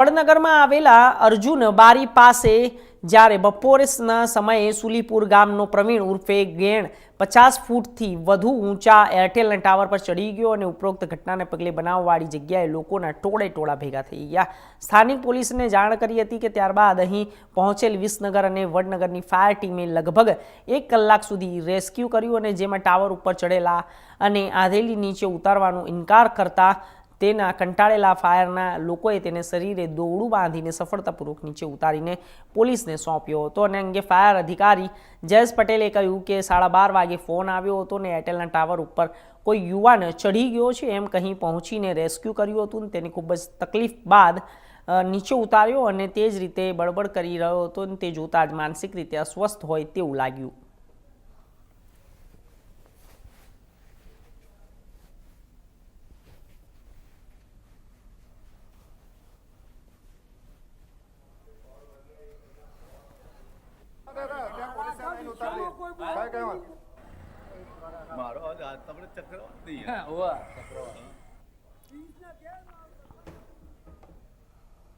વડનગરમાં આવેલા અર્જુન બારી પાસે જ્યારે બપોરના સમયે સુલીપુર ગામનો પ્રવીણ ઉર્ફે ગેણ 50 ફૂટથી વધુ ઊંચા એરટેલના ટાવર પર ચડી ગયો અને ઉપરોક્ત ઘટનાને પગલે બનાવવાળી જગ્યાએ લોકોના ટોળે ભેગા થઈ ગયા। સ્થાનિક પોલીસને જાણ કરી હતી કે ત્યારબાદ અહીં પહોંચેલ વિસનગર અને વડનગરની ફાયર ટીમે લગભગ 1 કલાક સુધી રેસ્ક્યુ કર્યું અને જેમાં ટાવર ઉપર ચડેલા અને આધેલી નીચે ઉતારવાનો ઇનકાર કરતા તેના કંટાળેલા ફાયરના લોકોએ તેને શરીરે દોરડું બાંધીને સફળતાપૂર્વક નીચે ઉતારીને પોલીસને સોંપ્યો હતો અને અંગે ફાયર અધિકારી જયેશ પટેલે કહ્યું કે 12:30 વાગે ફોન આવ્યો હતો અને એરટેલના ટાવર ઉપર કોઈ યુવાન ચઢી ગયો છે એમ કહી પહોંચીને રેસ્ક્યુ કર્યું હતું અને તેને ખૂબ જ તકલીફ બાદ નીચે ઉતાર્યો અને તે જ રીતે બળબડ કરી રહ્યો હતો અને તે જોતાં જ માનસિક રીતે અસ્વસ્થ હોય તેવું લાગ્યું। મારો આજ તમને ચક્કર આવતી